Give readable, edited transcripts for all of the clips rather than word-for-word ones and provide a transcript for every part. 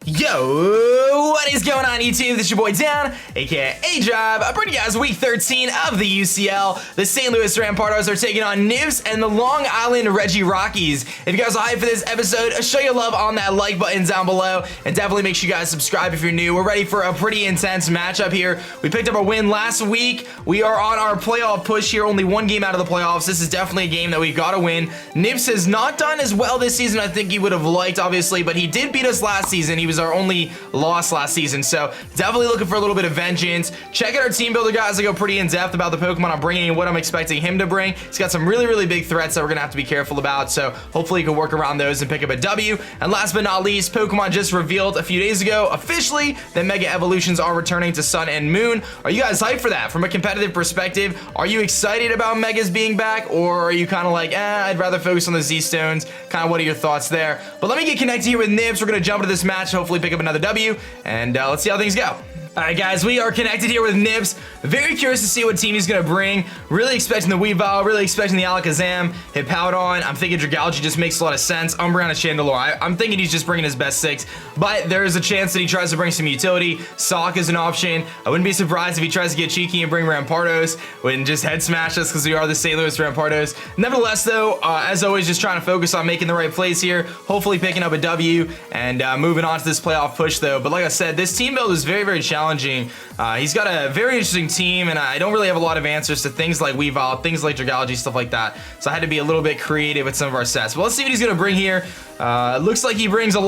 Yo, what is going on YouTube? This is your boy Dan, aka aDrive. I'm bringing you guys week 13 of the UCL. The St. Louis Rampardos are taking on Nibs and the Long Island Regirockies. If you guys are hyped for this episode, show your love on that like button down below, and definitely make sure you guys subscribe if you're new. We're ready for a pretty intense matchup here. We picked up a win last week. We are on our playoff push here, only one game out of the playoffs. This is definitely a game that we've got to win. Nibs has not done as well this season I think he would have liked, obviously, but he did beat us last season. He was our only loss last season, so definitely looking for a little bit of vengeance. Check out our team builder, guys. I go pretty in depth about the Pokemon I'm bringing and what I'm expecting him to bring. He's got some really big threats that we're gonna have to be careful about, so hopefully you can work around those and pick up a W. And last but not least, Pokemon just revealed a few days ago officially that Mega Evolutions are returning to Sun and Moon. Are you guys hyped for that? From a competitive perspective, are you excited about Megas being back, or are you kind of like, I'd rather focus on the Z-Stones? Kind of what are your thoughts there? But let me get connected here with Nibs. We're gonna jump into this match, hopefully pick up another W, and let's see how things go. Alright guys, we are connected here with Nibs. Very curious to see what team he's going to bring. Really expecting the Weavile, really expecting the Alakazam, Hippowdon. I'm thinking Dragology just makes a lot of sense. Umbreon and Chandelure. I'm thinking he's just bringing his best 6, but there is a chance that he tries to bring some utility. Sock is an option. I wouldn't be surprised if he tries to get cheeky and bring Rampardos and just head smash us because we are the St. Louis Rampardos. Nevertheless though, as always, just trying to focus on making the right plays here. Hopefully picking up a W and moving on to this playoff push though. But like I said, this team build is very challenging. He's got a very interesting team, and I don't really have a lot of answers to things like Weavile, things like Dragology, stuff like that. So I had to be a little bit creative with some of our sets. But let's see what he's going to bring here. Looks like he brings a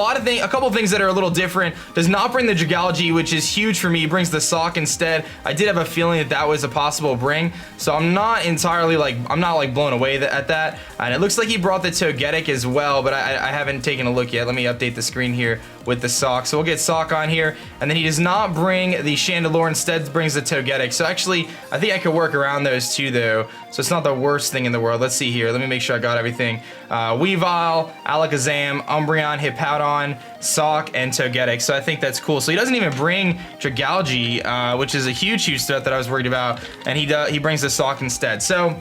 couple of things that are a little different. Does not bring the Dragology, which is huge for me. He brings the Sock instead. I did have a feeling that that was a possible bring, so I'm not entirely blown away at that. And it looks like he brought the Togetic as well, but I haven't taken a look yet. Let me update the screen here with the Sock. So we'll get Sock on here, and then he does not bring the Chandelure, instead brings the Togetic. So actually, I think I could work around those two though. So it's not the worst thing in the world. Let's see here. Let me make sure I got everything. Weavile, Alakazam, Umbreon, Hippowdon, Sock, and Togetic. So I think that's cool. So he doesn't even bring Dragology, which is a huge threat that I was worried about, and he brings the Sock instead. So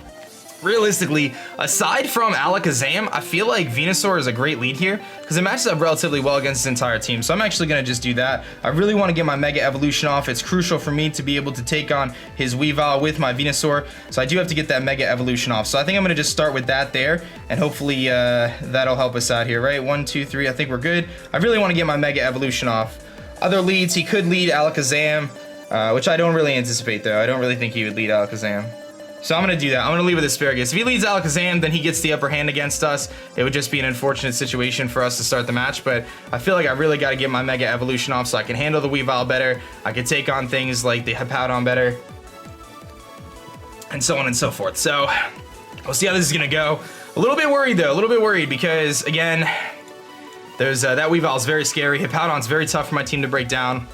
realistically, aside from Alakazam, I feel like Venusaur is a great lead here because it matches up relatively well against his entire team. So I'm actually going to just do that. I really want to get my Mega Evolution off. It's crucial for me to be able to take on his Weavile with my Venusaur. So I do have to get that Mega Evolution off. So I think I'm going to just start with that there, and hopefully that'll help us out here, right? 1, 2, 3. I think we're good. I really want to get my Mega Evolution off. Other leads, he could lead Alakazam, which I don't really anticipate though. I don't really think he would lead Alakazam. So I'm going to do that. I'm going to lead with Asparagus. If he leads Alakazam, then he gets the upper hand against us. It would just be an unfortunate situation for us to start the match, but I feel like I really got to get my Mega Evolution off so I can handle the Weavile better. I can take on things like the Hippowdon better, and so on and so forth. So we'll see how this is going to go. A little bit worried though, a little bit worried because again, there's that Weavile is very scary. Hippowdon's very tough for my team to break down.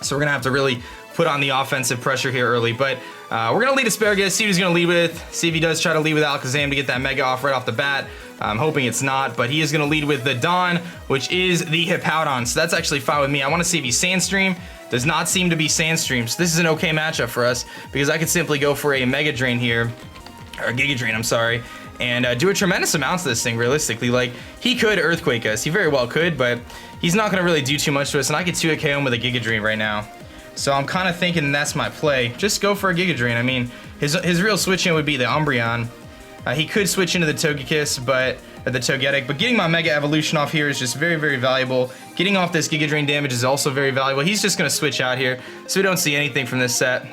So we're going to have to really put on the offensive pressure here early, but we're going to lead Asparagus, see what he's going to lead with, see if he does try to lead with Alakazam to get that Mega off right off the bat. I'm hoping it's not, but he is going to lead with the Dawn, which is the Hippowdon, so that's actually fine with me. I want to see if he's Sandstream. Does not seem to be Sandstream, so this is an okay matchup for us because I could simply go for a Mega Drain here, or a Giga Drain, I'm sorry, and do a tremendous amount to this thing realistically. Like, he could Earthquake us, he very well could, but he's not going to really do too much to us, and I could 2-hit KO him with a Giga Drain right now. So I'm kind of thinking that's my play. Just go for a Giga Drain. I mean, his real switch in would be the Umbreon. He could switch into the Togekiss, or the Togetic, but getting my Mega Evolution off here is just very valuable. Getting off this Giga Drain damage is also very valuable. He's just going to switch out here, so we don't see anything from this set.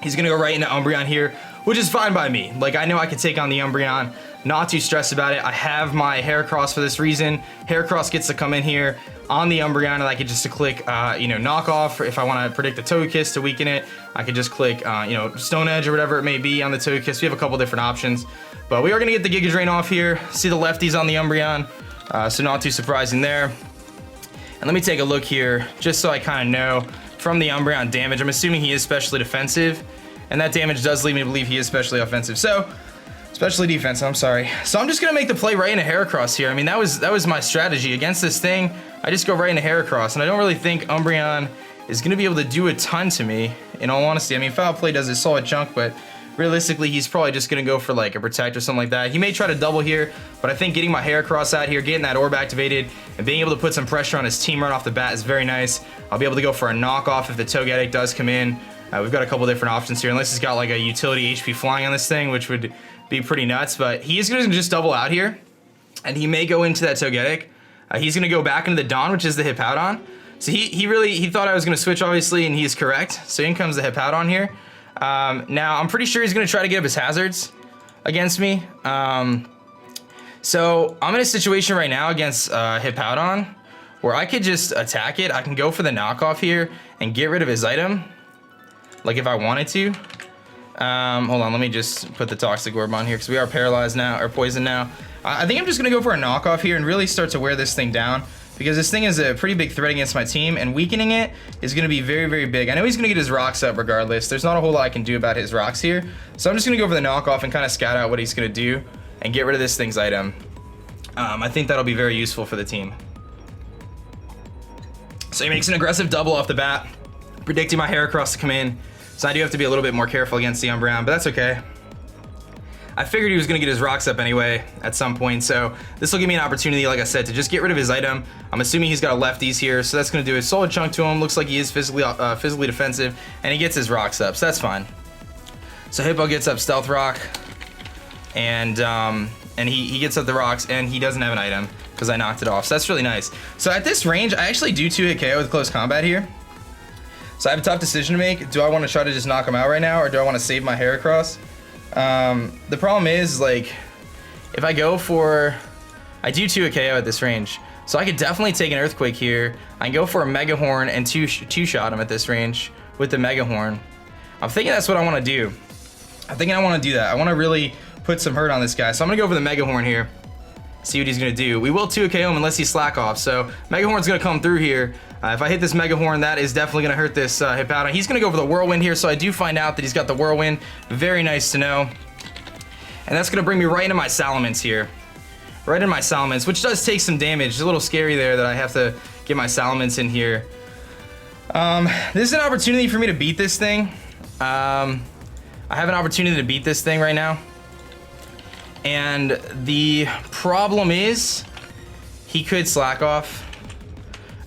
He's going to go right into Umbreon here, which is fine by me. Like, I know I can take on the Umbreon. Not too stressed about it. I have my Heracross for this reason. Heracross gets to come in here on the Umbreon, and I could just click, knock off. If I want to predict the Togekiss to weaken it, I could just click, Stone Edge or whatever it may be on the Togekiss. We have a couple different options, but we are going to get the Giga Drain off here. See the lefties on the Umbreon, so not too surprising there. And let me take a look here, just so I kind of know from the Umbreon damage. I'm assuming he is specially defensive, and that damage does lead me to believe he is specially offensive. So, specially defense, I'm sorry. So I'm just gonna make the play right into Heracross here. I mean, that was my strategy against this thing. I just go right into Heracross, and I don't really think Umbreon is going to be able to do a ton to me, in all honesty. I mean, Foul Play does a solid chunk, but realistically, he's probably just going to go for like a Protect or something like that. He may try to double here, but I think getting my Heracross out here, getting that Orb activated, and being able to put some pressure on his team right off the bat is very nice. I'll be able to go for a knockoff if the Togetic does come in. We've got a couple different options here, unless he's got like a utility HP flying on this thing, which would be pretty nuts, but he is going to just double out here, and he may go into that Togetic. He's going to go back into the Dawn, which is the Hippowdon. So he thought I was going to switch, obviously, and he's correct. So in comes the Hippowdon here. Now, I'm pretty sure he's going to try to get up his hazards against me. So I'm in a situation right now against Hippowdon where I could just attack it. I can go for the knockoff here and get rid of his item, like if I wanted to. Hold on, let me just put the Toxic Orb on here because we are paralyzed now, or poisoned now. I think I'm just going to go for a knockoff here and really start to wear this thing down, because this thing is a pretty big threat against my team, and weakening it is going to be very, very big. I know he's going to get his rocks up regardless. There's not a whole lot I can do about his rocks here. So I'm just going to go for the knockoff and kind of scout out what he's going to do and get rid of this thing's item. I think that'll be very useful for the team. So he makes an aggressive double off the bat, predicting my Heracross to come in. So I do have to be a little bit more careful against the Umbreon, but that's okay. I figured he was going to get his rocks up anyway at some point, so this will give me an opportunity, like I said, to just get rid of his item. I'm assuming he's got a lefties here, so that's going to do a solid chunk to him. Looks like he is physically defensive, and he gets his rocks up, so that's fine. So Hippo gets up Stealth Rock, and he gets up the rocks, and he doesn't have an item because I knocked it off, so that's really nice. So at this range, I actually do 2-hit KO with close combat here. So I have a tough decision to make. Do I want to try to just knock him out right now, or do I want to save my Heracross? The problem is, like, if I go for, I do 2 a KO at this range, so I could definitely take an Earthquake here. I can go for a Mega Horn and two-shot him at this range with the Mega Horn. I'm thinking that's what I want to do. I'm thinking I want to do that. I want to really put some hurt on this guy, so I'm gonna go for the Mega Horn here. See what he's gonna do. We will 2 a KO him unless he's slack off, so Mega Horn's gonna come through here. If I hit this Mega Horn, that is definitely going to hurt this Hippowdon. He's going to go for the Whirlwind here, so I do find out that he's got the Whirlwind. Very nice to know. And that's going to bring me right into my Salamence here. Right in my Salamence, which does take some damage. It's a little scary there that I have to get my Salamence in here. This is an opportunity for me to beat this thing. I have an opportunity to beat this thing right now. And the problem is, he could slack off.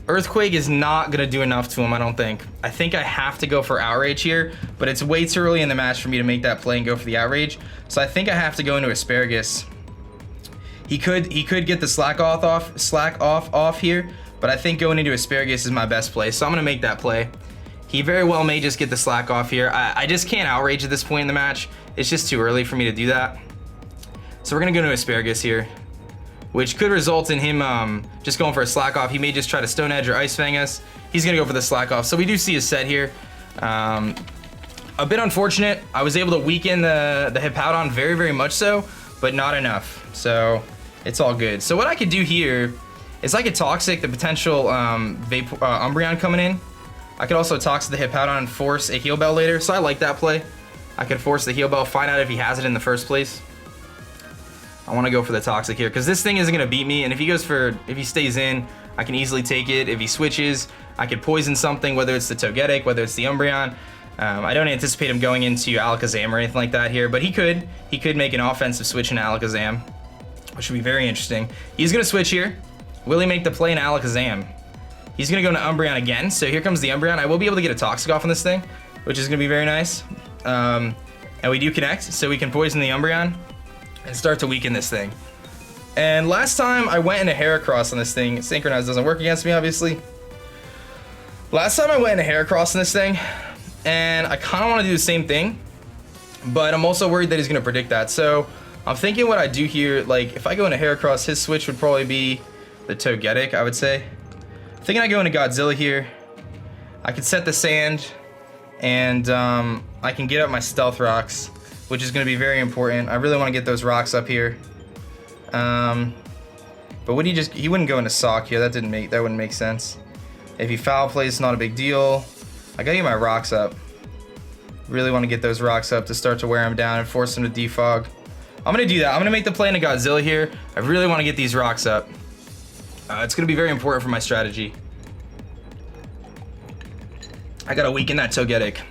Earthquake is not going to do enough to him, I don't think. I think I have to go for Outrage here, but it's way too early in the match for me to make that play and go for the Outrage. So I think I have to go into Asparagus. He could get the slack off here, but I think going into Asparagus is my best play, so I'm going to make that play. He very well may just get the slack off here. I just can't Outrage at this point in the match. It's just too early for me to do that. So we're going to go into Asparagus here, which could result in him just going for a slack off. He may just try to Stone Edge or Ice Fang us. He's gonna go for the slack off. So we do see his set here. A bit unfortunate. I was able to weaken the Hippowdon very, very much so, but not enough. So it's all good. So what I could do here is I could Toxic the potential Umbreon coming in. I could also Toxic the Hippowdon and force a Heal Bell later. So I like that play. I could force the Heal Bell, find out if he has it in the first place. I want to go for the Toxic here because this thing isn't going to beat me, and if he stays in, I can easily take it. If he switches, I could poison something, whether it's the Togetic, whether it's the Umbreon. I don't anticipate him going into Alakazam or anything like that here, but he could make an offensive switch in Alakazam, which would be very interesting. He's going to switch here. Will he make the play in Alakazam? He's going to go into Umbreon again, so here comes the Umbreon. I will be able to get a Toxic off on this thing, which is going to be very nice. And we do connect, so we can poison the Umbreon and start to weaken this thing. And last time I went into Heracross on this thing, Synchronize doesn't work against me, obviously. Last time I went into Heracross on this thing, and I kind of want to do the same thing, but I'm also worried that he's going to predict that. So I'm thinking what I do here, like if I go into Heracross, his switch would probably be the Togetic, I would say. I'm thinking I go into Godzilla here. I could set the Sand, and I can get up my Stealth Rocks, which is going to be very important. I really want to get those rocks up here. But would he wouldn't go into Sock here. That wouldn't make sense. If he foul plays, it's not a big deal. I gotta get my rocks up. Really want to get those rocks up to start to wear him down and force him to defog. I'm gonna do that. I'm gonna make the play into Godzilla here. I really want to get these rocks up. It's gonna be very important for my strategy. I gotta weaken that Togetic.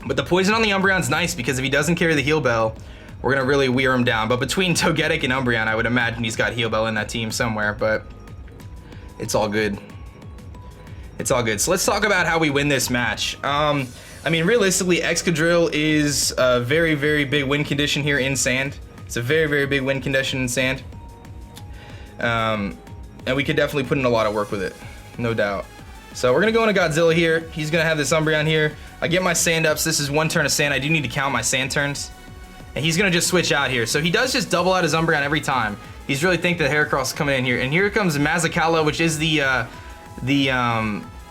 But the poison on the Umbreon's nice because if he doesn't carry the Heal Bell, we're gonna really wear him down. But between Togetic and Umbreon, I would imagine he's got Heal Bell in that team somewhere, but it's all good. It's all good. So let's talk about how we win this match. I mean, realistically, Excadrill is a very, very big win condition here in Sand. It's a very, very big win condition in Sand. And we could definitely put in a lot of work with it, no doubt. So we're gonna go into Godzilla here. He's gonna have this Umbreon here. I get my Sand ups. This is one turn of Sand. I do need to count my Sand turns. And he's gonna just switch out here. So he does just double out his Umbreon every time. He's really think that Heracross is coming in here. And here comes Mazakala, which is the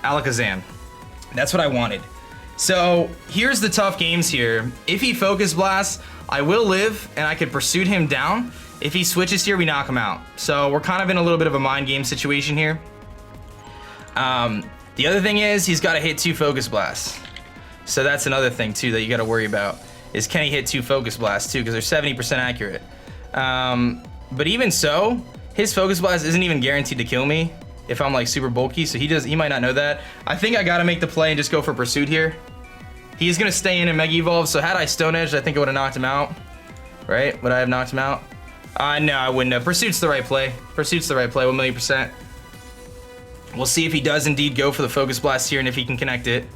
Alakazam. That's what I wanted. So here's the tough games here. If he Focus Blasts, I will live and I could Pursuit him down. If he switches here, we knock him out. So we're kind of in a little bit of a mind game situation here. The other thing is he's got to hit 2 Focus Blasts. So that's another thing too that you got to worry about. Is can he hit 2 Focus Blasts too, because they're 70% accurate. But even so, his Focus Blast isn't even guaranteed to kill me if I'm like super bulky, so he might not know that. I think I gotta make the play and just go for Pursuit here. He's gonna stay in and Mega Evolve, so had I Stone Edged, I think I would have knocked him out. Right? Would I have knocked him out? No, I wouldn't have. Pursuit's the right play. Pursuit's the right play, 1,000,000%. We'll see if he does indeed go for the Focus Blast here and if he can connect it.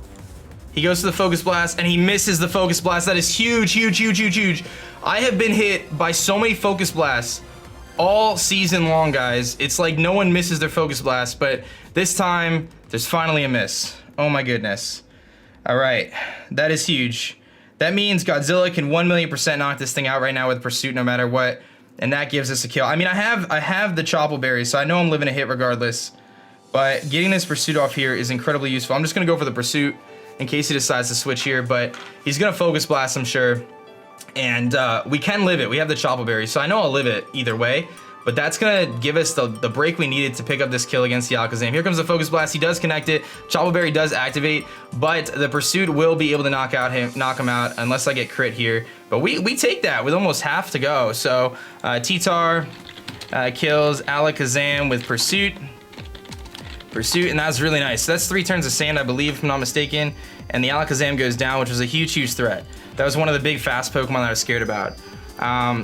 He goes to the Focus Blast, and he misses the Focus Blast. That is huge, huge, huge, huge, huge. I have been hit by so many Focus Blasts all season long, guys. It's like no one misses their Focus Blast, but this time, there's finally a miss. Oh my goodness. All right, that is huge. That means Godzilla can 1,000,000% knock this thing out right now with Pursuit no matter what, and that gives us a kill. I mean, I have the Chople Berry, so I know I'm living a hit regardless, but getting this Pursuit off here is incredibly useful. I'm just gonna go for the Pursuit in case he decides to switch here, but he's gonna Focus Blast, I'm sure. And we can live it. We have the Chople Berry, so I know I'll live it either way. But that's gonna give us the break we needed to pick up this kill against the Alakazam. Here comes the Focus Blast. He does connect it. Chople Berry does activate, but the Pursuit will be able to knock him out unless I get crit here. But we take that with almost half to go. So T-Tar kills Alakazam with Pursuit, and that's really nice. So that's 3 turns of Sand, I believe, if I'm not mistaken. And the Alakazam goes down, which was a huge, huge threat. That was one of the big fast Pokemon that I was scared about.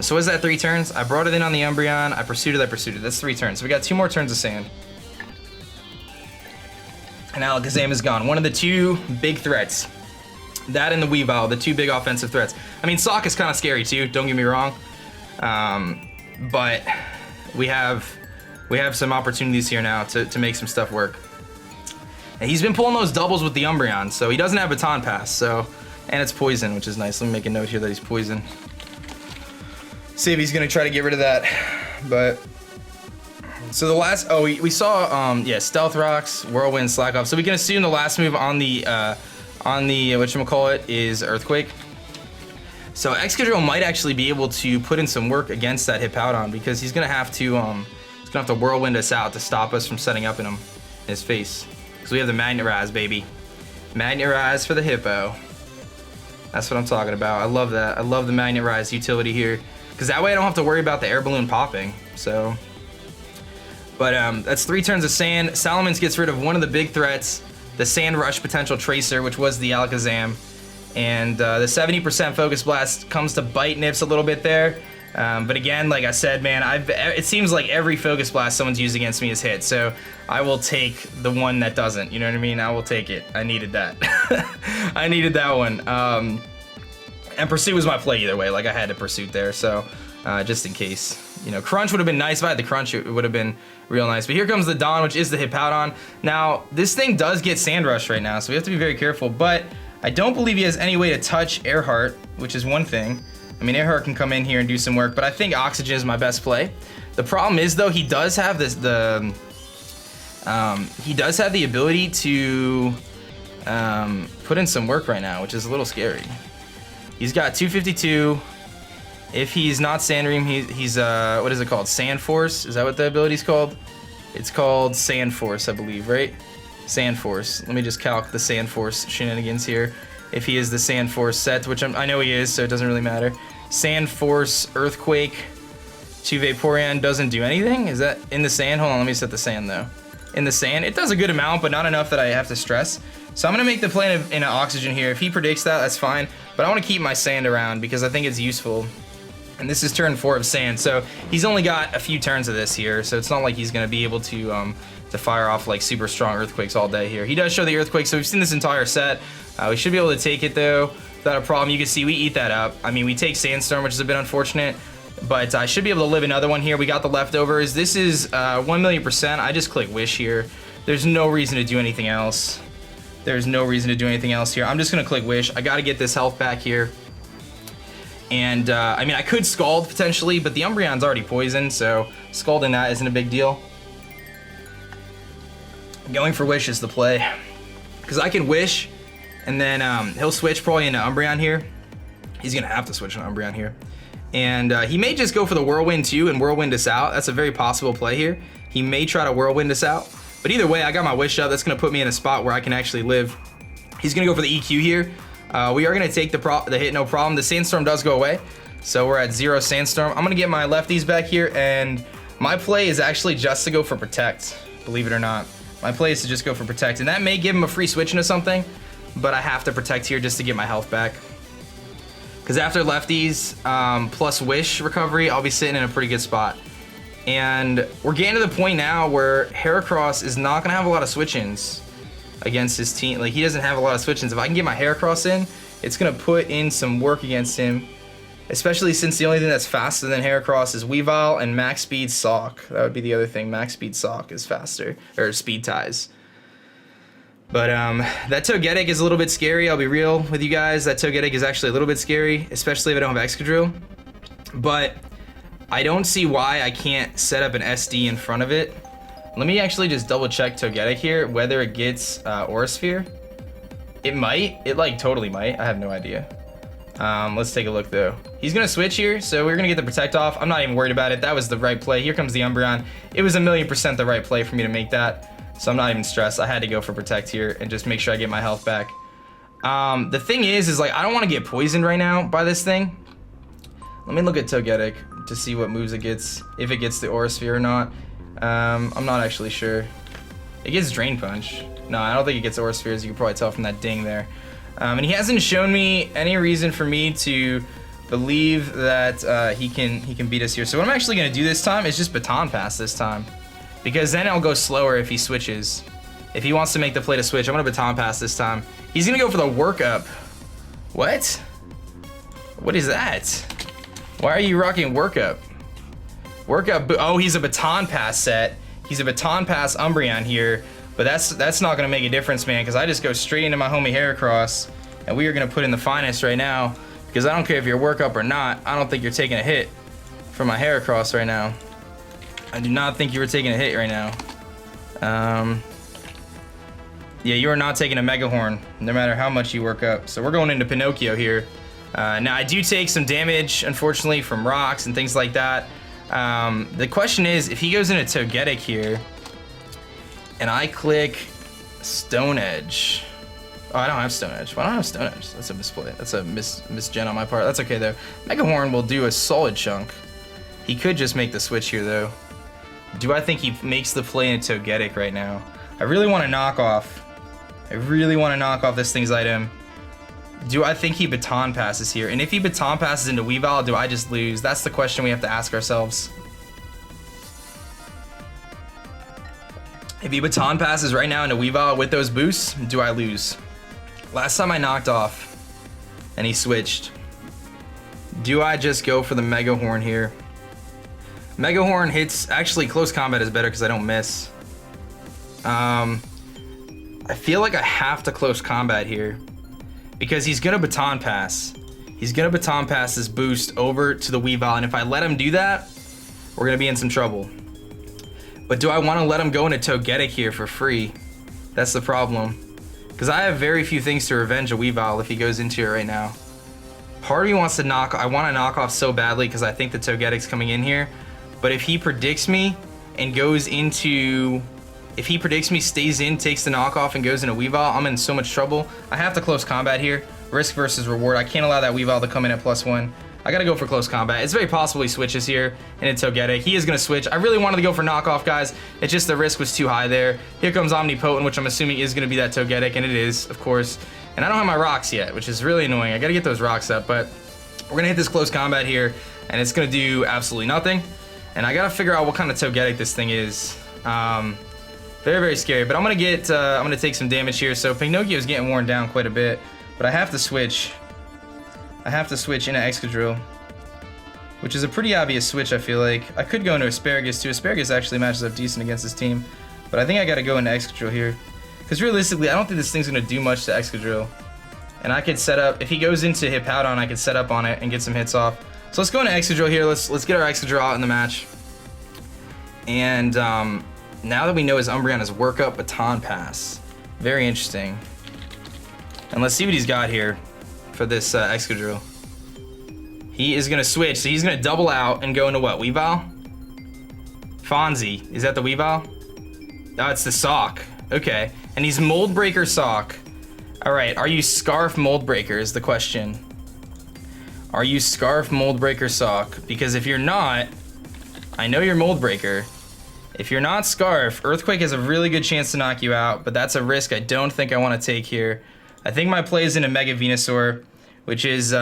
So was that 3 turns? I brought it in on the Umbreon. I pursued it. That's 3 turns. So we got 2 more turns of Sand. And Alakazam is gone. One of the 2 big threats. That and the Weavile, the 2 big offensive threats. I mean, Sawk is kind of scary too, don't get me wrong. But we have some opportunities here now to make some stuff work. And he's been pulling those doubles with the Umbreon, so he doesn't have Baton Pass, so... And it's poison, which is nice. Let me make a note here that he's poison. See if he's gonna try to get rid of that. But so the last we saw yeah, Stealth Rocks, Whirlwind, Slack Off. So we can assume the last move on the whatchamacallit is Earthquake. So Excadrill might actually be able to put in some work against that Hippowdon because he's gonna have to Whirlwind us out to stop us from setting up in his face. Because we have the Magnet Rise, baby. Magnet Rise for the Hippo. That's what I'm talking about. I love that. I love the Magnet Rise utility here. Because that way I don't have to worry about the air balloon popping. So, but that's 3 turns of Sand. Salamence gets rid of one of the big threats, the Sand Rush potential Tracer, which was the Alakazam. And the 70% Focus Blast comes to bite Nibs a little bit there. But again, like I said, man, it seems like every Focus Blast someone's used against me is hit. So I will take the one that doesn't. You know what I mean? I will take it. I needed that. I needed that one. And Pursuit was my play either way. Like I had to Pursuit there. So just in case. You know, Crunch would have been nice. If I had the Crunch, it would have been real nice. But here comes the Dawn, which is the Hippowdon. Now, this thing does get Sand Rush right now. So we have to be very careful. But I don't believe he has any way to touch Earhart, which is one thing. I mean, Earhart can come in here and do some work, but I think Oxygen is my best play. The problem is, though, he does have he does have the ability to put in some work right now, which is a little scary. He's got 252. If he's not Sandream, he's what is it called? Sand Force? Is that what the ability's called? It's called Sand Force, I believe, right? Sand Force. Let me just calc the Sand Force shenanigans here. If he is the Sand Force set, which I know he is, so it doesn't really matter. Sand Force, Earthquake, to Vaporeon doesn't do anything? Is that in the sand? Hold on, let me set the sand though. In the sand, it does a good amount, but not enough that I have to stress. So I'm gonna make the play in an oxygen here. If he predicts that, that's fine. But I wanna keep my sand around because I think it's useful. And this is turn 4 of sand, so he's only got a few turns of this here, so it's not like he's gonna be able to fire off like super strong earthquakes all day here. He does show the earthquake, so we've seen this entire set. We should be able to take it though without a problem. You can see we eat that up. I mean, we take sandstorm, which is a bit unfortunate, but I should be able to live another one here. We got the leftovers. This is 1,000,000%. I just click wish here. There's no reason to do anything else. There's no reason to do anything else here. I'm just gonna click wish. I gotta get this health back here. And I mean, I could scald potentially, but the Umbreon's already poisoned, so scalding that isn't a big deal. Going for wish is the play, because I can wish, and then he'll switch probably into Umbreon here. He's gonna have to switch into Umbreon here. And he may just go for the Whirlwind too and Whirlwind us out. That's a very possible play here. He may try to Whirlwind us out, but either way, I got my wish up. That's gonna put me in a spot where I can actually live. He's gonna go for the EQ here. We are gonna take the hit, no problem. The sandstorm does go away, so we're at 0 sandstorm. I'm gonna get my lefties back here, and my play is actually just to go for protect, believe it or not. My play is to just go for protect, and that may give him a free switch into something, but I have to protect here just to get my health back. Because after lefties plus wish recovery, I'll be sitting in a pretty good spot. And we're getting to the point now where Heracross is not gonna have a lot of switch-ins against his team. Like, he doesn't have a lot of switch-ins. If I can get my Heracross in, it's gonna put in some work against him, especially since the only thing that's faster than Heracross is Weavile and max speed Sock. That would be the other thing. Max speed Sock is faster, or speed ties. But that Togetic is a little bit scary. I'll be real with you guys. That Togetic is actually a little bit scary, especially if I don't have Excadrill. But I don't see why I can't set up an SD in front of it. Let me actually just double check Togetic here, whether it gets Aura Sphere. It might. It like totally might. I have no idea. Let's take a look though. He's gonna switch here, so we're gonna get the protect off. I'm not even worried about it. That was the right play. Here comes the Umbreon. It was 1,000,000% the right play for me to make that, so I'm not even stressed. I had to go for protect here and just make sure I get my health back. The thing is like, I don't want to get poisoned right now by this thing. Let me look at Togetic to see what moves it gets, if it gets the Aura Sphere or not. I'm not actually sure. It gets Drain Punch. No, I don't think it gets Aura Sphere, as you can probably tell from that ding there. And he hasn't shown me any reason for me to believe that he can beat us here. So what I'm actually gonna do this time is just Baton Pass this time, because then I'll go slower if he switches. If he wants to make the play to switch, I'm gonna Baton Pass this time. He's gonna go for the Work Up. What? What is that? Why are you rocking Work Up? Work Up, oh, he's a Baton Pass set. He's a Baton Pass Umbreon here, but that's not gonna make a difference, man, because I just go straight into my homie Heracross, and we are gonna put in the finest right now, because I don't care if you're Work Up or not. I don't think you're taking a hit from my Heracross right now. I do not think you were taking a hit right now. Yeah, you are not taking a Mega Horn, no matter how much you Work Up. So we're going into Pinocchio here. Now, I do take some damage, unfortunately, from rocks and things like that. The question is, if he goes into Togetic here, and I click Stone Edge. Oh, I don't have Stone Edge. Why don't I have Stone Edge? That's a misplay. That's a misgen on my part. That's okay, though. Mega Horn will do a solid chunk. He could just make the switch here, though. Do I think he makes the play into Togetic right now? I really want to knock off. I really want to knock off this thing's item. Do I think he Baton Passes here? And if he Baton Passes into Weavile, do I just lose? That's the question we have to ask ourselves. If he Baton Passes right now into Weavile with those boosts, do I lose? Last time I knocked off and he switched. Do I just go for the Mega Horn here? Mega Horn hits, actually close combat is better because I don't miss. I feel like I have to close combat here, because he's gonna Baton Pass. He's gonna Baton Pass this boost over to the Weavile, and if I let him do that, we're gonna be in some trouble. But do I want to let him go into Togetic here for free? That's the problem, because I have very few things to revenge a Weavile if he goes into it right now. Part of me wants to I want to knock off so badly because I think the Togetic's coming in here, but if he predicts me and goes into... If he predicts me, stays in, takes the knockoff, and goes into Weavile, I'm in so much trouble. I have to close combat here. Risk versus reward. I can't allow that Weavile to come in at +1. I gotta go for close combat. It's very possible he switches here into Togetic. He is gonna switch. I really wanted to go for knockoff, guys. It's just the risk was too high there. Here comes Omnipotent, which I'm assuming is gonna be that Togetic, and it is, of course. And I don't have my rocks yet, which is really annoying. I gotta get those rocks up, but we're gonna hit this close combat here, and it's gonna do absolutely nothing. And I gotta figure out what kind of Togetic this thing is. Very, very scary, but I'm gonna take some damage here. So Pinocchio is getting worn down quite a bit, but I have to switch. I have to switch into Excadrill, which is a pretty obvious switch, I feel like. I could go into Asparagus too. Asparagus actually matches up decent against this team, but I think I gotta go into Excadrill here. Because realistically, I don't think this thing's gonna do much to Excadrill. And I could set up, if he goes into Hippowdon, I could set up on it and get some hits off. So let's go into Excadrill here. Let's get our Excadrill out in the match. And now that we know his Umbreon is Work Up, Baton Pass. Very interesting. And let's see what he's got here for this Excadrill. He is gonna switch, so he's gonna double out and go into what, Weavile? Fonzie, is that the Weavile? Oh, it's the Sock, okay. And he's Mold Breaker Sock. All right, are you Scarf Mold Breaker is the question. Are you Scarf Mold Breaker Sock? Because if you're not, I know you're Mold Breaker. If you're not Scarf, Earthquake has a really good chance to knock you out, but that's a risk I don't think I wanna take here. I think my play is into Mega Venusaur, which is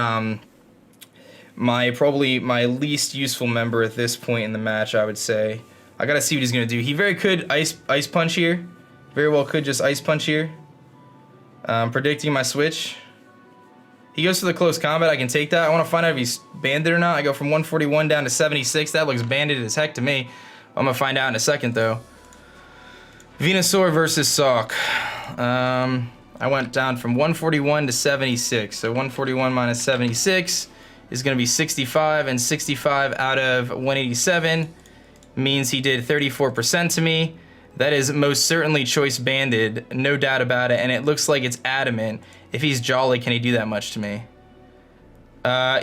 probably my least useful member at this point in the match, I would say. I gotta see what he's gonna do. He very could Ice Punch here. Very well could just Ice Punch here. Predicting my switch. He goes to the close combat, I can take that. I wanna find out if he's banded or not. I go from 141 down to 76. That looks banded as heck to me. I'm gonna find out in a second though. Venusaur versus Sock. I went down from 141 to 76. So 141 minus 76 is gonna be 65, and 65 out of 187 means he did 34% to me. That is most certainly choice banded, no doubt about it, and it looks like it's adamant. If he's Jolly, can he do that much to me?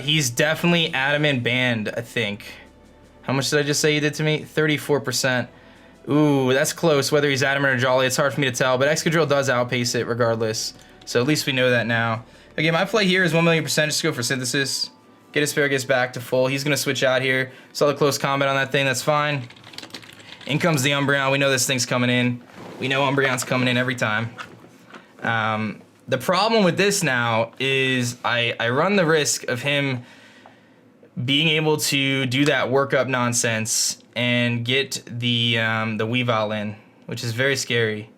He's definitely adamant banned, I think. How much did I just say he did to me? 34%. Ooh, that's close. Whether he's adamant or Jolly, it's hard for me to tell, but Excadrill does outpace it regardless. So at least we know that now. Okay, my play here is 1,000,000%, just go for Synthesis. Get Asparagus back to full. He's gonna switch out here. Saw the close combat on that thing, that's fine. In comes the Umbreon. We know this thing's coming in. We know Umbreon's coming in every time. The problem with this now is I run the risk of him being able to do that workup nonsense and get the Weavile in, which is very scary.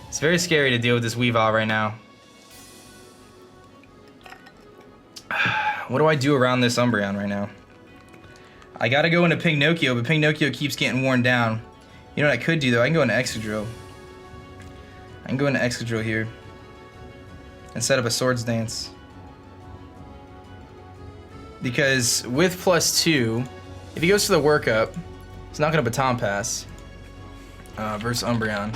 It's very scary to deal with this Weavile right now. What do I do around this Umbreon right now? I gotta go into Pinocchio, but Pinocchio keeps getting worn down. You know what I could do though? I can go into Excadrill. I can go into Excadrill here and set up a Swords Dance. Because with +2, if he goes to the workup, he's not gonna Baton Pass versus Umbreon.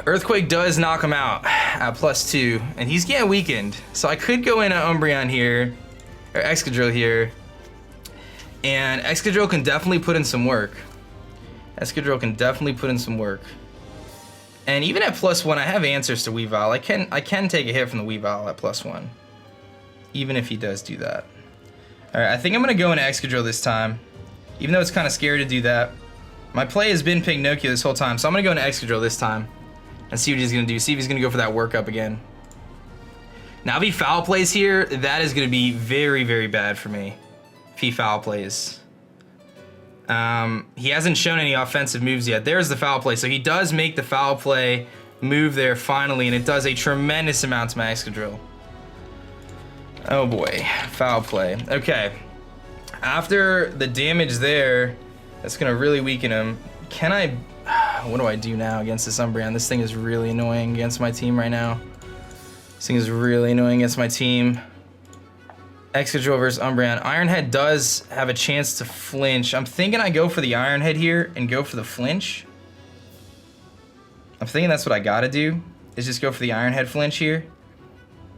Earthquake does knock him out at +2, and he's getting weakened. So I could go into Umbreon here, or Excadrill here, and Excadrill can definitely put in some work. Excadrill can definitely put in some work. And even at +1, I have answers to Weavile. I can take a hit from the Weavile at +1, even if he does do that. All right, I think I'm gonna go into Excadrill this time, even though it's kind of scary to do that. My play has been Pinocchio this whole time, so I'm gonna go into Excadrill this time and see what he's gonna do. See if he's gonna go for that workup again. Now, if he foul plays here, that is gonna be very, very bad for me. If he foul plays. He hasn't shown any offensive moves yet. There's the foul play. So he does make the foul play move there finally, and it does a tremendous amount to my Excadrill. Oh boy, foul play. Okay, after the damage there, that's gonna really weaken him. Can I, what do I do now against this Umbreon? This thing is really annoying against my team right now. This thing is really annoying against my team. Excadrill versus Umbreon. Ironhead does have a chance to flinch. I'm thinking I go for the Ironhead here and go for the flinch. I'm thinking that's what I gotta do, is just go for the Ironhead flinch here.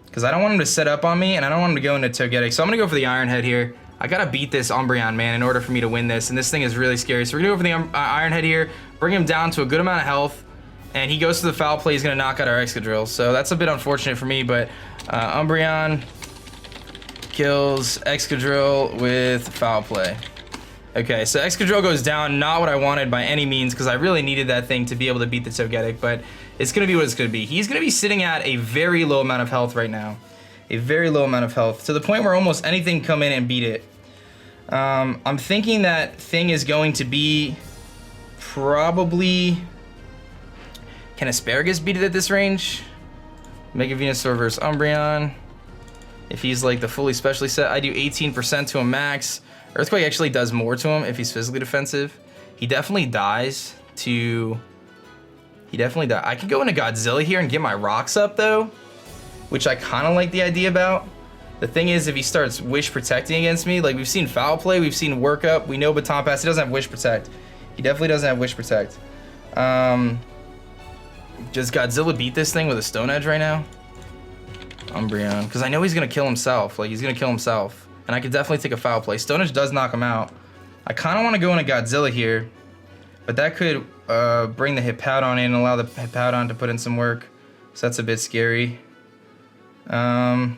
Because I don't want him to set up on me, and I don't want him to go into Togetic. So I'm gonna go for the Ironhead here. I gotta beat this Umbreon, man, in order for me to win this, and this thing is really scary. So we're gonna go for the Ironhead here, bring him down to a good amount of health, and he goes to the foul play. He's gonna knock out our Excadrill. So that's a bit unfortunate for me, but Umbreon kills Excadrill with Foul Play. Okay, so Excadrill goes down, not what I wanted by any means, because I really needed that thing to be able to beat the Togetic, but it's going to be what it's going to be. He's going to be sitting at a very low amount of health right now. A very low amount of health, to the point where almost anything can come in and beat it. I'm thinking that thing is going to be probably... Can Asparagus beat it at this range? Mega Venusaur versus Umbreon. If he's like the fully specially set, I do 18% to him max. Earthquake actually does more to him if he's physically defensive. He definitely dies to... He definitely dies. I could go into Godzilla here and get my rocks up though, which I kind of like the idea about. The thing is, if he starts Wish Protecting against me, like we've seen Foul Play, we've seen Work Up, we know Baton Pass, he doesn't have Wish Protect. He definitely doesn't have Wish Protect. Does Godzilla beat this thing with a Stone Edge right now? Umbreon, because I know he's gonna kill himself. Like he's gonna kill himself, and I could definitely take a Foul Play. Stone Edge does knock him out. I kind of want to go into Godzilla here, but that could bring the Hippowdon in and allow the Hippowdon to put in some work. So that's a bit scary. I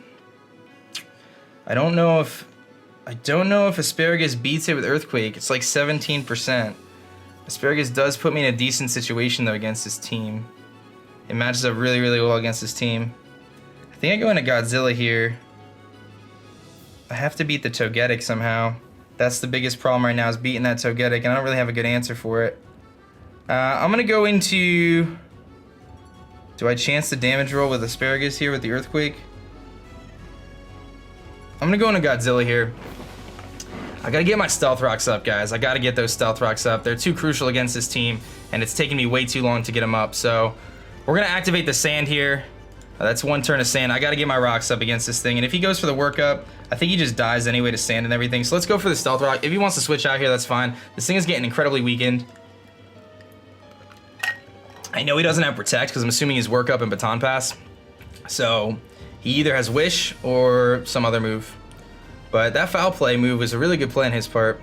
don't know if Asparagus beats it with Earthquake. It's like 17%. Asparagus does put me in a decent situation though against this team. It matches up really, really well against this team. I think I go into Godzilla here. I have to beat the Togetic somehow. That's the biggest problem right now, is beating that Togetic, and I don't really have a good answer for it. I'm gonna go into... Do I chance the damage roll with Asparagus here with the Earthquake? I'm gonna go into Godzilla here. I gotta get my Stealth Rocks up, guys. I gotta get those Stealth Rocks up. They're too crucial against this team, and it's taking me way too long to get them up. So we're gonna activate the Sand here. That's one turn of Sand. I gotta get my rocks up against this thing, and if he goes for the workup, I think he just dies anyway to Sand and everything. So let's go for the Stealth Rock. If he wants to switch out here, that's fine. This thing is getting incredibly weakened. I know he doesn't have Protect, because I'm assuming he's Workup and Baton Pass. So he either has Wish or some other move. But that Foul Play move was a really good play on his part.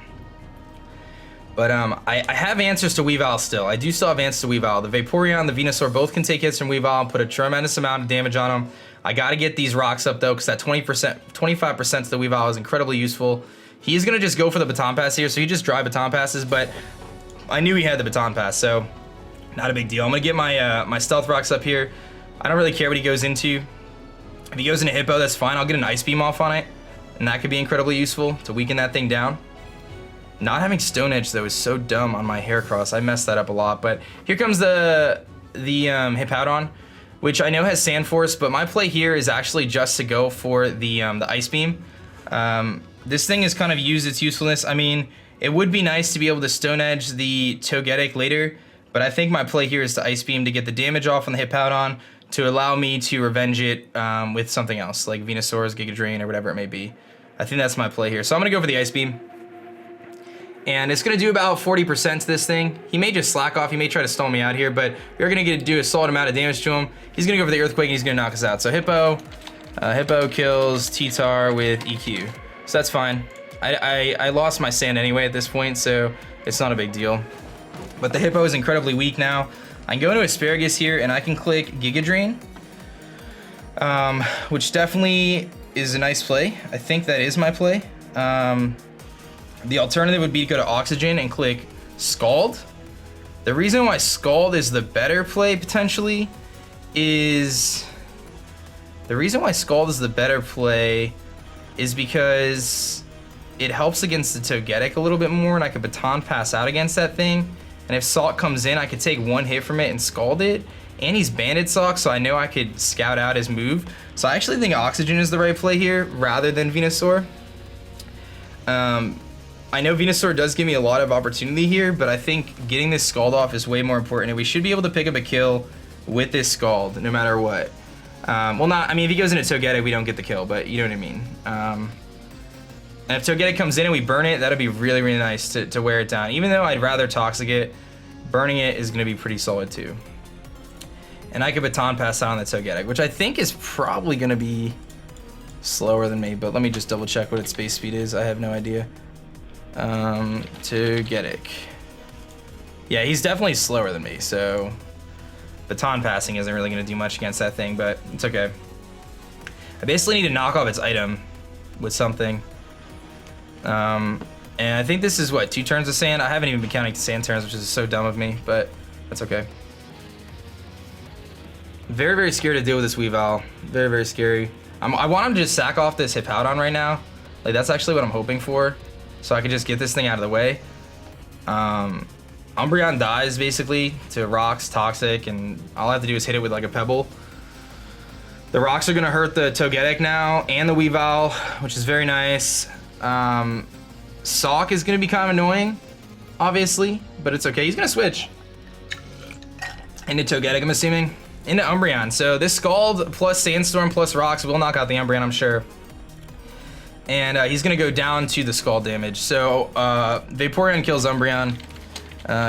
But I have answers to Weavile still. I do still have answers to Weavile. The Vaporeon, the Venusaur both can take hits from Weavile, put a tremendous amount of damage on them. I gotta get these rocks up though, because that 20%, 25% to the Weavile is incredibly useful. He's gonna just go for the Baton Pass here, so he just dry Baton Passes, but I knew he had the Baton Pass, so not a big deal. I'm gonna get my my Stealth Rocks up here. I don't really care what he goes into. If he goes into Hippo, that's fine. I'll get an Ice Beam off on it, and that could be incredibly useful to weaken that thing down. Not having Stone Edge though is so dumb on my Heracross. I messed that up a lot, but here comes the Hippowdon, which I know has Sand Force, but my play here is actually just to go for the Ice Beam. This thing has kind of used its usefulness. I mean, it would be nice to be able to Stone Edge the Togetic later, but I think my play here is to Ice Beam to get the damage off on the Hippowdon to allow me to revenge it with something else, like Venusaur's Giga Drain or whatever it may be. I think that's my play here. So I'm gonna go for the Ice Beam. And it's gonna do about 40% to this thing. He may just slack off, he may try to stall me out here, but we're gonna do a solid amount of damage to him. He's gonna go for the Earthquake and he's gonna knock us out. So Hippo kills T-Tar with EQ. So that's fine. I lost my Sand anyway at this point, so it's not a big deal. But the Hippo is incredibly weak now. I can go into Asparagus here and I can click Giga Drain, which definitely is a nice play. I think that is my play. The alternative would be to go to Oxygen and click Scald. The reason why Scald is the better play potentially is... because it helps against the Togetic a little bit more, and I could Baton Pass out against that thing. And if Salt comes in, I could take one hit from it and Scald it. And he's Banded Sock, so I know I could scout out his move. So I actually think Oxygen is the right play here, rather than Venusaur. I know Venusaur does give me a lot of opportunity here, but I think getting this Scald off is way more important, and we should be able to pick up a kill with this Scald, no matter what. Well, not, I mean, if he goes into Togetic, we don't get the kill, but you know what I mean. And if Togetic comes in and we burn it, that'd be really, really nice to wear it down. Even though I'd rather Toxic it, burning it is gonna be pretty solid too. And I could Baton Pass out on the Togetic, which I think is probably gonna be slower than me, but let me just double check what its base speed is. I have no idea. Togetic. Yeah, he's definitely slower than me, so Baton Passing isn't really gonna do much against that thing, but it's okay. I basically need to knock off its item. with something. And I think this is what, 2 turns of sand? I haven't even been counting sand turns, which is so dumb of me, but that's okay. Very, very scared to deal with this Weavile. Very, very scary. I want him to just sack off this Hippowdon right now. Like, that's actually what I'm hoping for. So I can just get this thing out of the way. Umbreon dies, basically, to rocks, toxic, and all I have to do is hit it with, like, a pebble. The rocks are going to hurt the Togetic now, and the Weavile, which is very nice. Sawk is going to be kind of annoying, obviously, but it's okay. He's going to switch into Togetic, I'm assuming. Into Umbreon. So this Scald plus Sandstorm plus Rocks will knock out the Umbreon, I'm sure. And he's gonna go down to the Scald damage. So Vaporeon kills Umbreon.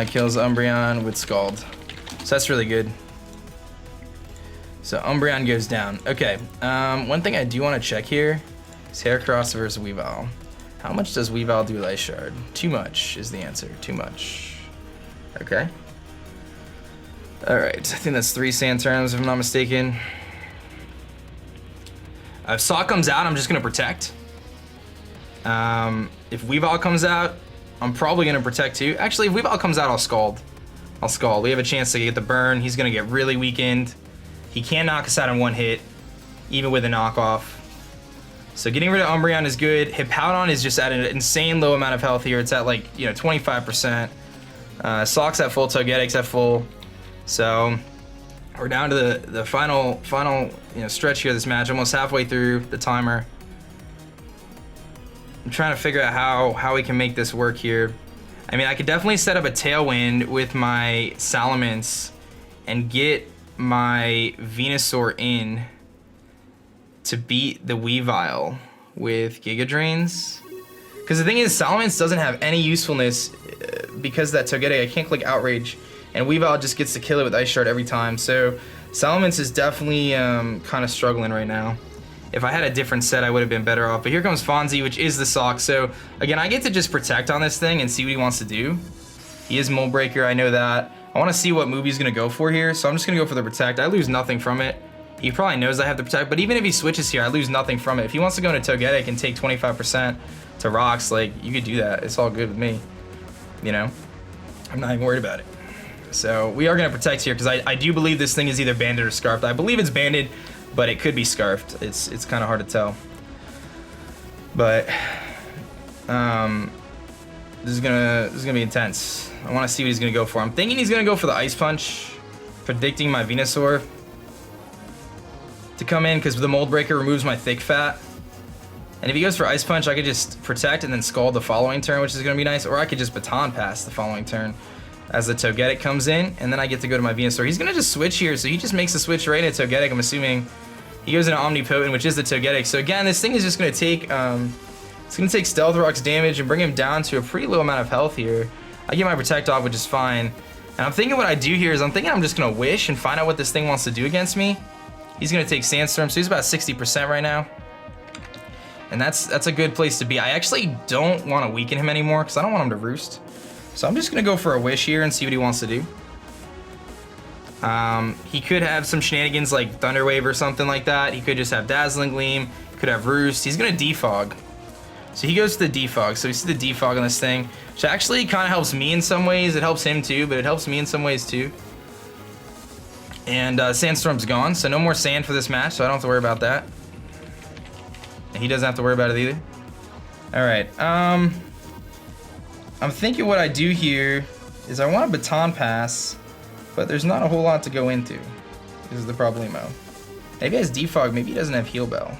Kills Umbreon with Scald. So that's really good. So Umbreon goes down. Okay. One thing I do want to check here is Heracross versus Weavile. How much does Weavile do with Ice Shard? Too much is the answer. Too much. Okay. Alright, I think that's 3 sand turns if I'm not mistaken. If Saw comes out, I'm just going to protect. If Weavile comes out, I'm probably going to protect too. Actually, if Weavile comes out, I'll Scald. I'll Scald. We have a chance to get the burn. He's going to get really weakened. He can't knock us out in 1 hit, even with a knockoff. So getting rid of Umbreon is good. Hippowdon is just at an insane low amount of health here. It's at like, 25%. Sock's at full, Togetic's at full. So we're down to the final stretch here of this match, almost halfway through the timer. I'm trying to figure out how we can make this work here. I mean, I could definitely set up a Tailwind with my Salamence and get my Venusaur in to beat the Weavile with Giga Drains. Because the thing is, Salamence doesn't have any usefulness because that Togetic, I can't click Outrage. And Weavile just gets to kill it with Ice Shard every time. So Salamence is definitely kind of struggling right now. If I had a different set, I would have been better off. But here comes Fonzie, which is the Sock. So again, I get to just protect on this thing and see what he wants to do. He is Mold Breaker, I know that. I want to see what move he's going to go for here. So I'm just going to go for the Protect. I lose nothing from it. He probably knows I have the Protect. But even if he switches here, I lose nothing from it. If he wants to go into Togetic and take 25% to Rocks, like, you could do that. It's all good with me. You know? I'm not even worried about it. So we are going to protect here because I do believe this thing is either banded or scarfed. I believe it's banded, but it could be scarfed. It's kind of hard to tell. But this is gonna be intense. I want to see what he's gonna go for. I'm thinking he's gonna go for the Ice Punch, predicting my Venusaur to come in because the Mold Breaker removes my Thick Fat. And if he goes for Ice Punch, I could just protect and then Scald the following turn, which is gonna be nice. Or I could just Baton Pass the following turn as the Togetic comes in, and then I get to go to my Venusaur. He's gonna just switch here, so he just makes a switch right into Togetic, I'm assuming. He goes into Omnipotent, which is the Togetic. So again, this thing is just gonna take, it's gonna take Stealth Rock's damage and bring him down to a pretty low amount of health here. I get my Protect off, which is fine. And I'm thinking what I do here is I'm just gonna Wish and find out what this thing wants to do against me. He's gonna take Sandstorm, so he's about 60% right now. And that's a good place to be. I actually don't want to weaken him anymore because I don't want him to roost. So I'm just gonna go for a Wish here and see what he wants to do. He could have some shenanigans like Thunder Wave or something like that. He could just have Dazzling Gleam, could have Roost. He's gonna Defog. So he goes to the Defog. So we see the Defog on this thing, which actually kind of helps me in some ways. It helps him too, but it helps me in some ways too. And Sandstorm's gone, so no more sand for this match, so I don't have to worry about that. And he doesn't have to worry about it either. All right, I'm thinking what I do here is I want a Baton Pass, but there's not a whole lot to go into. This is the problemo. Maybe he has Defog, maybe he doesn't have Heal Bell.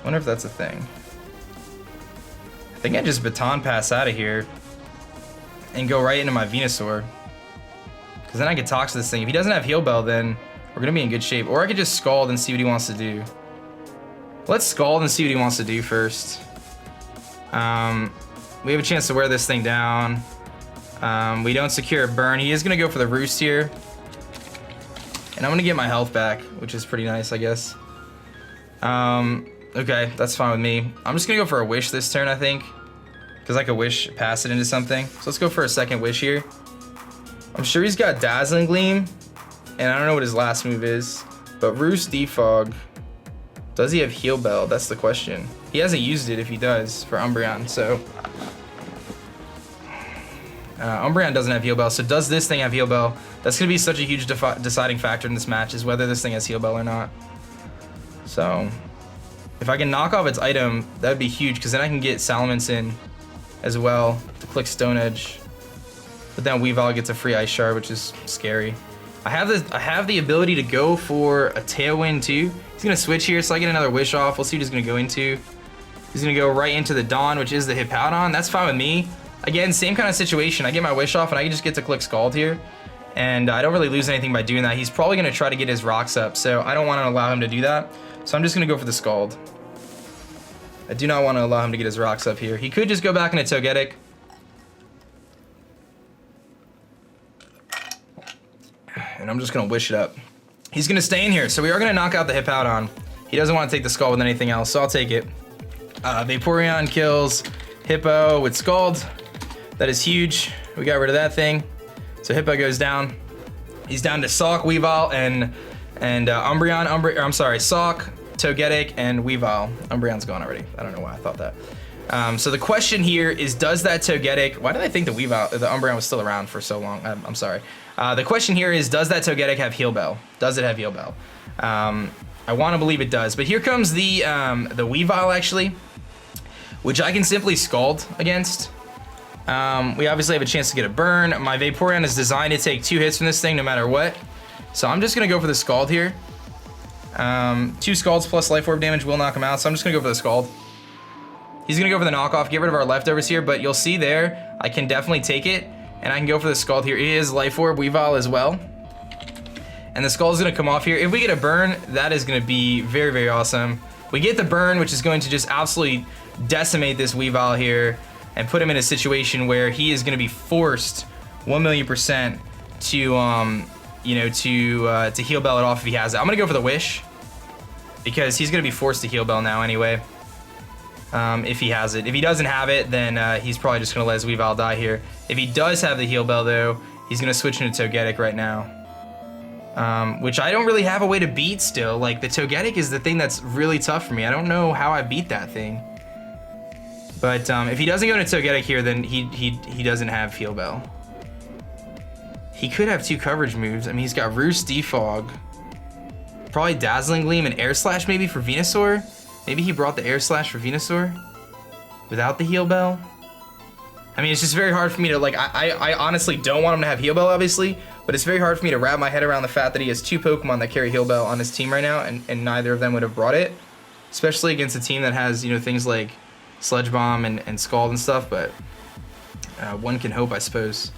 Wonder if that's a thing. I think I just Baton Pass out of here and go right into my Venusaur. Because then I can Tox this thing. If he doesn't have Heal Bell, then we're going to be in good shape. Or I could just Scald and see what he wants to do. Let's Scald and see what he wants to do first. We have a chance to wear this thing down. We don't secure a burn. He is going to go for the Roost here. And I'm going to get my health back, which is pretty nice, I guess. Okay, that's fine with me. I'm just going to go for a Wish this turn, I think. Because I could Wish, pass it into something. So let's go for a second Wish here. I'm sure he's got Dazzling Gleam. And I don't know what his last move is. But Roost, Defog. Does he have Heal Bell? That's the question. He hasn't used it if he does for Umbreon, so. Umbreon doesn't have Heal Bell, so does this thing have Heal Bell? That's going to be such a huge deciding factor in this match, is whether this thing has Heal Bell or not. So, if I can knock off its item, that would be huge, because then I can get Salamence in as well to click Stone Edge. But then Weavile gets a free Ice Shard, which is scary. I have the ability to go for a Tailwind too. He's gonna switch here, so I get another Wish off. We'll see what he's gonna go into. He's gonna go right into the Dawn, which is the Hippowdon. That's fine with me. Again, same kind of situation. I get my Wish off, and I just get to click Scald here. And I don't really lose anything by doing that. He's probably gonna try to get his rocks up, so I don't wanna allow him to do that. So I'm just gonna go for the Scald. I do not wanna allow him to get his rocks up here. He could just go back into Togetic. And I'm just gonna wish it up. He's gonna stay in here, so we are gonna knock out the Hippowdon. He doesn't want to take the Scald with anything else, so I'll take it. Vaporeon kills Hippo with Scald. That is huge. We got rid of that thing. So Hippo goes down. He's down to Sawk, Weavile, and Umbreon. I'm sorry, Sawk, Togetic, and Weavile. Umbreon's gone already. I don't know why I thought that. So the question here is, does that Togetic? Why did I think the Umbreon was still around for so long? I'm sorry. The question here is, does that Togetic have Heal Bell? Does it have Heal Bell? I want to believe it does, but here comes the Weavile actually, which I can simply Scald against. We obviously have a chance to get a burn. My Vaporeon is designed to take 2 hits from this thing no matter what, so I'm just gonna go for the Scald here. 2 Scalds plus Life Orb damage will knock him out, so I'm just gonna go for the Scald. He's gonna go for the knockoff, get rid of our leftovers here, but you'll see there, I can definitely take it. And I can go for the Scald here. It is Life Orb Weavile as well. And the Scald is going to come off here. If we get a burn, that is going to be very, very awesome. We get the burn, which is going to just absolutely decimate this Weavile here and put him in a situation where he is going to be forced 1,000,000% to, you know, to Heal Bell it off if he has it. I'm going to go for the Wish because he's going to be forced to Heal Bell now anyway. If he has it. If he doesn't have it, then he's probably just going to let his Weavile die here. If he does have the Heal Bell, though, he's going to switch into Togetic right now. Which I don't really have a way to beat still. Like, the Togetic is the thing that's really tough for me. I don't know how I beat that thing. But if he doesn't go into Togetic here, then he doesn't have Heal Bell. He could have 2 coverage moves. I mean, he's got Roost, Defog. Probably Dazzling Gleam and Air Slash maybe for Venusaur. Maybe he brought the Air Slash for Venusaur without the Heal Bell. I mean, it's just very hard for me to, like, I honestly don't want him to have Heal Bell, obviously, but it's very hard for me to wrap my head around the fact that he has 2 Pokemon that carry Heal Bell on his team right now, and neither of them would have brought it, especially against a team that has, you know, things like Sludge Bomb and Scald and stuff, but one can hope, I suppose.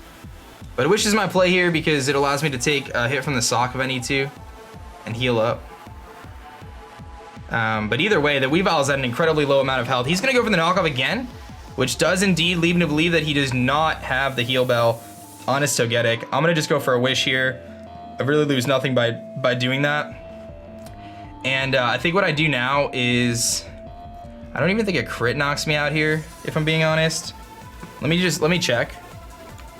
But Wish is my play here because it allows me to take a hit from the Sock if I need to and heal up. But either way, the Weavile is at an incredibly low amount of health. He's going to go for the knockoff again, which does indeed lead me to believe that he does not have the Heal Bell on his Togetic. I'm going to just go for a Wish here. I really lose nothing by doing that. And I think what I do now is, I don't even think a crit knocks me out here, if I'm being honest. Let me check.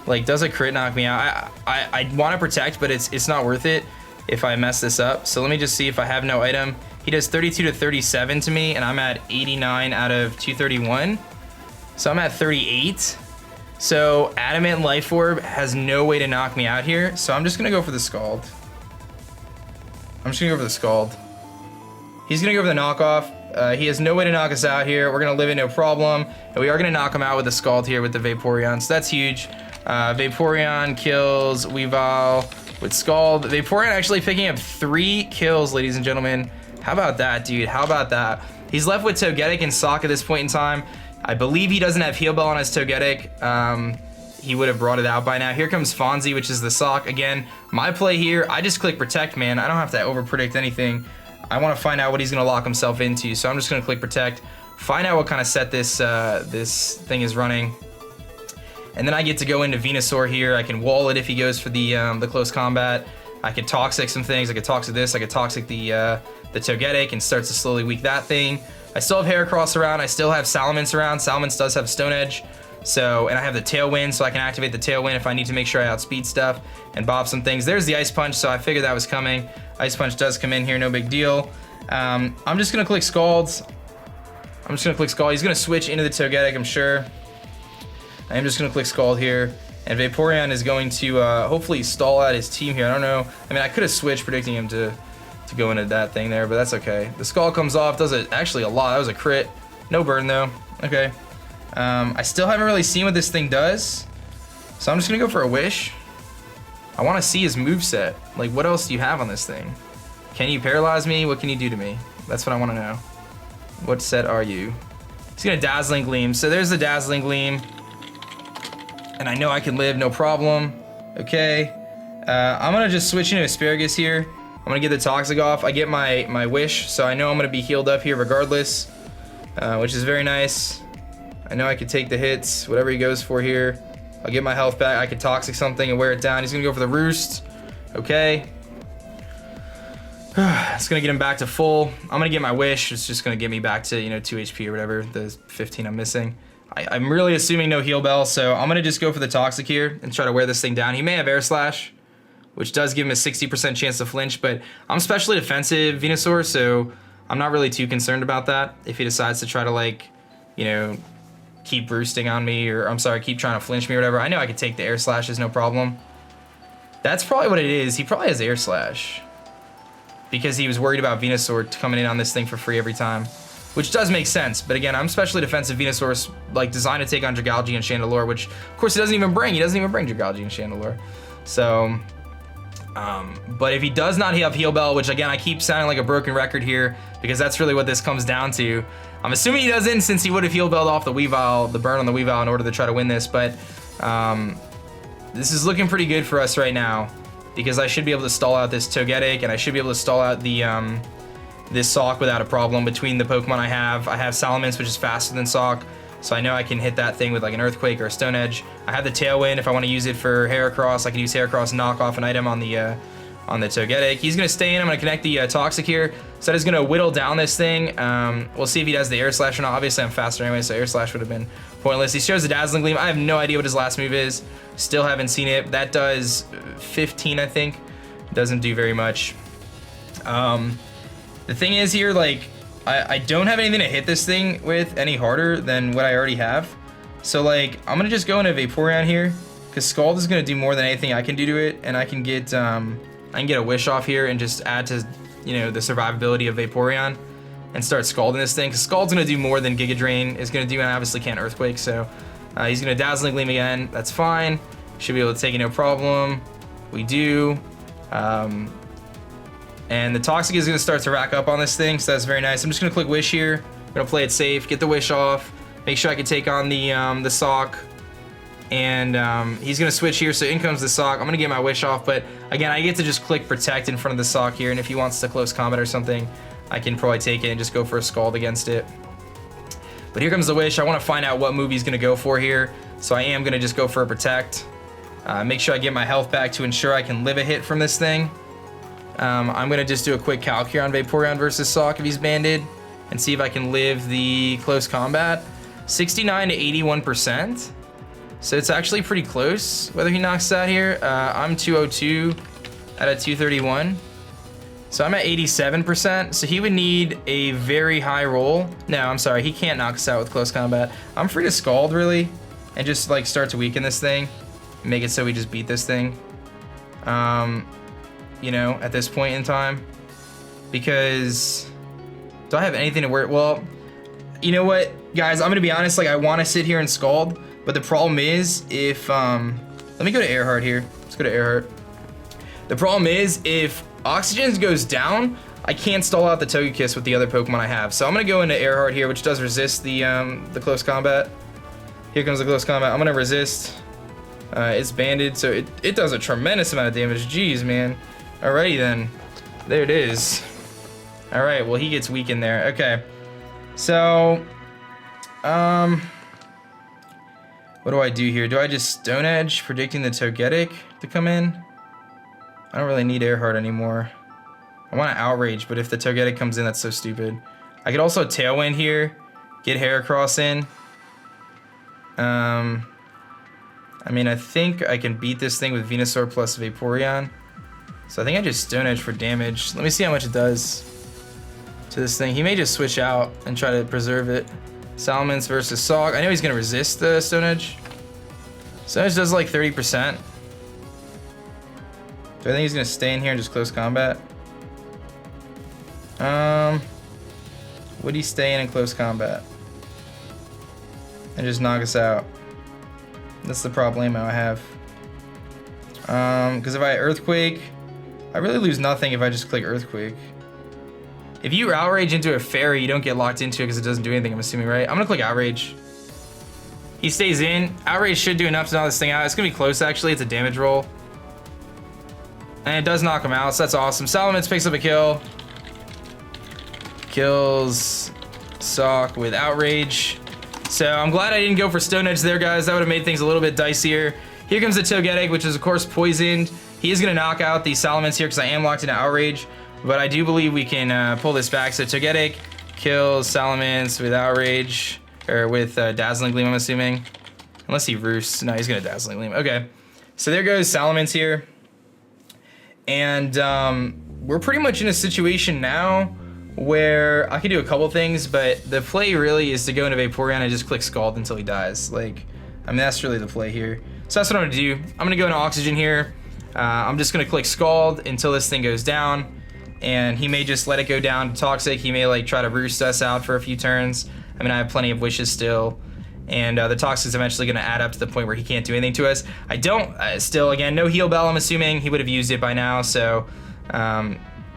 Like, does a crit knock me out? I want to protect, but it's not worth it if I mess this up. So let me just see if I have no item. He does 32 to 37 to me, and I'm at 89 out of 231. So I'm at 38. So Adamant Life Orb has no way to knock me out here. So I'm just gonna go for the Scald. He's gonna go for the knockoff. He has no way to knock us out here. We're gonna live it no problem. And we are gonna knock him out with the Scald here with the Vaporeon. So that's huge. Vaporeon kills Weavile with Scald. Vaporeon actually picking up 3 kills, ladies and gentlemen. How about that, dude? How about that? He's left with Togetic and Sawk at this point in time. I believe he doesn't have Heal Bell on his Togetic. He would have brought it out by now. Here comes Fonzie, which is the Sawk. Again, my play here, I just click Protect, man. I don't have to over-predict anything. I want to find out what he's going to lock himself into, so I'm just going to click Protect, find out what kind of set this thing is running. And then I get to go into Venusaur here. I can wall it if he goes for the close combat. I could Toxic some things. I could Toxic this. I could Toxic the Togetic and starts to slowly weak that thing. I still have Heracross around. I still have Salamence around. Salamence does have Stone Edge. So, and I have the Tailwind, so I can activate the Tailwind if I need to make sure I outspeed stuff and bob some things. There's the Ice Punch, so I figured that was coming. Ice Punch does come in here, no big deal. I'm just gonna click Scald. He's gonna switch into the Togetic, I'm sure. I am just gonna click Scald here. And Vaporeon is going to hopefully stall out his team here. I don't know. I mean, I could have switched predicting him to go into that thing there, but that's okay. The Scald comes off, does it actually a lot. That was a crit. No burn though. Okay. I still haven't really seen what this thing does. So I'm just gonna go for a Wish. I wanna see his moveset. Like, what else do you have on this thing? Can you paralyze me? What can you do to me? That's what I wanna know. What set are you? He's gonna Dazzling Gleam. So there's the Dazzling Gleam. And I know I can live, no problem. Okay. I'm gonna just switch into Asparagus here. I'm gonna get the Toxic off. I get my Wish, so I know I'm gonna be healed up here regardless, which is very nice. I know I could take the hits, whatever he goes for here. I'll get my health back. I could Toxic something and wear it down. He's gonna go for the Roost. Okay. It's gonna get him back to full. I'm gonna get my Wish. It's just gonna get me back to, you know, 2 HP or whatever, the 15 I'm missing. I'm really assuming no Heal Bell, so I'm gonna just go for the Toxic here and try to wear this thing down. He may have Air Slash, which does give him a 60% chance to flinch, but I'm specially defensive Venusaur, so I'm not really too concerned about that. If he decides to try to, like, you know, keep roosting on me, or I'm sorry, keep trying to flinch me or whatever, I know I could take the Air Slashes, no problem. That's probably what it is. He probably has Air Slash because he was worried about Venusaur coming in on this thing for free every time, which does make sense. But again, I'm specially defensive Venusaur, like, designed to take on Dragalge and Chandelure, which of course he doesn't even bring. He doesn't even bring Dragalge and Chandelure. So, but if he does not have Heal Bell, which again, I keep sounding like a broken record here because that's really what this comes down to. I'm assuming he doesn't, since he would have Heal Belled off the Weavile, the burn on the Weavile, in order to try to win this. But this is looking pretty good for us right now because I should be able to stall out this Togetic and I should be able to stall out the this Sawk without a problem between the Pokemon I have. Salamence, which is faster than Sawk, so I know I can hit that thing with like an Earthquake or a Stone Edge. I have the Tailwind. If I want to use it for Heracross, I can use Heracross and knock off an item on the Togetic. He's going to stay in. I'm going to connect the Toxic here. So that is going to whittle down this thing. We'll see if he does the Air Slash or not. Obviously, I'm faster anyway, so Air Slash would have been pointless. He shows the Dazzling Gleam. I have no idea what his last move is. Still haven't seen it. That does 15, I think. Doesn't do very much. The thing is here, like, I don't have anything to hit this thing with any harder than what I already have. So, like, I'm going to just go into Vaporeon here, because Scald is going to do more than anything I can do to it, and I can get a Wish off here and just add to, you know, the survivability of Vaporeon and start Scalding this thing, because Scald's going to do more than Giga Drain is going to do, and I obviously can't Earthquake, so he's going to Dazzling Gleam again. That's fine. Should be able to take it, no problem. We do. And the Toxic is going to start to rack up on this thing, so that's very nice. I'm just going to click Wish here. I'm going to play it safe, get the Wish off, make sure I can take on the Sawk. And he's going to switch here, so in comes the Sawk. I'm going to get my Wish off, but again, I get to just click Protect in front of the Sawk here, and if he wants to close combat or something, I can probably take it and just go for a Scald against it. But here comes the Wish. I want to find out what move he's going to go for here, so I am going to just go for a Protect. Make sure I get my health back to ensure I can live a hit from this thing. I'm going to just do a quick calc here on Vaporeon versus Sawk if he's banded and see if I can live the close combat. 69 to 81%. So it's actually pretty close whether he knocks that here. I'm 202 out of 231. So I'm at 87%. So he would need a very high roll. No, I'm sorry. He can't knock us out with close combat. I'm free to Scald really and just like start to weaken this thing. Make it so we just beat this thing. You know, at this point in time, because do I have anything to worry? Well, you know what, guys, I'm gonna be honest, like, I want to sit here and Scald, but the problem is if let me go to Earhart here. Let's go to Earhart. The problem is if Oxygen goes down, I can't stall out the Togekiss with the other Pokemon I have, so I'm gonna go into Earhart here, which does resist the close combat. Here comes the close combat. I'm gonna resist. It's banded, so it does a tremendous amount of damage. Jeez, man. Alrighty then, there it is. All right, well, he gets weakened there. Okay, so what do I do here? Do I just Stone Edge, predicting the Togetic to come in? I don't really need Earhart anymore. I want to Outrage, but if the Togetic comes in, that's so stupid. I could also Tailwind here, get Heracross in. I mean, I think I can beat this thing with Venusaur plus Vaporeon. So I think I just Stone Edge for damage. Let me see how much it does. to this thing. He may just switch out and try to preserve it. Salamence versus Sog. I know he's gonna resist the Stone Edge. Stone Edge does like 30%. So I think he's gonna stay in here and just close combat. Would he stay in close combat? And just knock us out? That's the problemo I have. Because if I Earthquake, I really lose nothing if I just click Earthquake. If you Outrage into a Fairy, you don't get locked into it because it doesn't do anything, I'm assuming, right? I'm gonna click Outrage. He stays in. Outrage should do enough to knock this thing out. It's gonna be close, actually. It's a damage roll. And it does knock him out, so that's awesome. Salamence picks up a kill. Kills Sock with Outrage. So I'm glad I didn't go for Stone Edge there, guys. That would have made things a little bit dicier. Here comes the Togetic, which is, of course, poisoned. He is going to knock out the Salamence here because I am locked into Outrage. But I do believe we can pull this back. So Togetic kills Salamence with Outrage. Or with Dazzling Gleam, I'm assuming. Unless he roosts. No, he's going to Dazzling Gleam. Okay. So there goes Salamence here. And we're pretty much in a situation now where I can do a couple things, but the play really is to go into Vaporeon and just click Scald until he dies. Like, I mean, that's really the play here. So that's what I'm gonna do. I'm gonna go into Oxygen here. I'm just gonna click Scald until this thing goes down, and he may just let it go down to Toxic. He may like try to roost us out for a few turns. I mean, I have plenty of wishes still, and the Toxic's eventually gonna add up to the point where he can't do anything to us. I don't, still, again, no Heal Bell, I'm assuming. He would have used it by now, so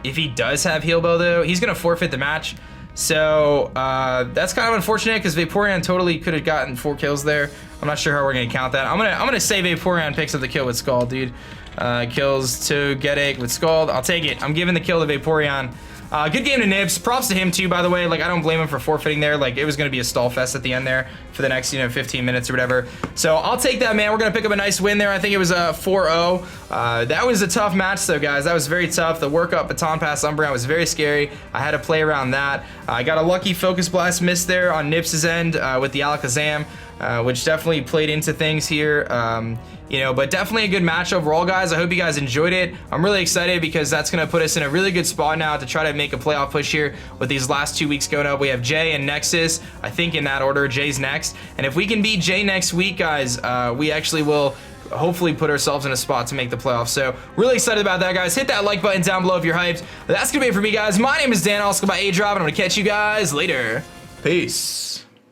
if he does have Heal Bell, though, he's going to forfeit the match. So that's kind of unfortunate because Vaporeon totally could have gotten 4 kills there. I'm not sure how we're going to count that. I'm gonna say Vaporeon picks up the kill with Scald, dude. Kills Togetic with Scald. I'll take it. I'm giving the kill to Vaporeon. Good game to Nibs. Props to him too, by the way. Like, I don't blame him for forfeiting there. Like, it was gonna be a stall fest at the end there for the next, 15 minutes or whatever. So I'll take that, man. We're gonna pick up a nice win there. I think it was a 4-0. That was a tough match though, guys. That was very tough. The workup Baton Pass Umbreon was very scary. I had to play around that. I got a lucky Focus Blast miss there on Nibs' end with the Alakazam, which definitely played into things here. But definitely a good match overall, guys. I hope you guys enjoyed it. I'm really excited because that's going to put us in a really good spot now to try to make a playoff push here with these last 2 weeks going up. We have Jay and Nexus, I think in that order. Jay's next. And if we can beat Jay next week, guys, we actually will hopefully put ourselves in a spot to make the playoffs. So really excited about that, guys. Hit that like button down below if you're hyped. That's going to be it for me, guys. My name is Dan, also by aDrive, and I'm going to catch you guys later. Peace.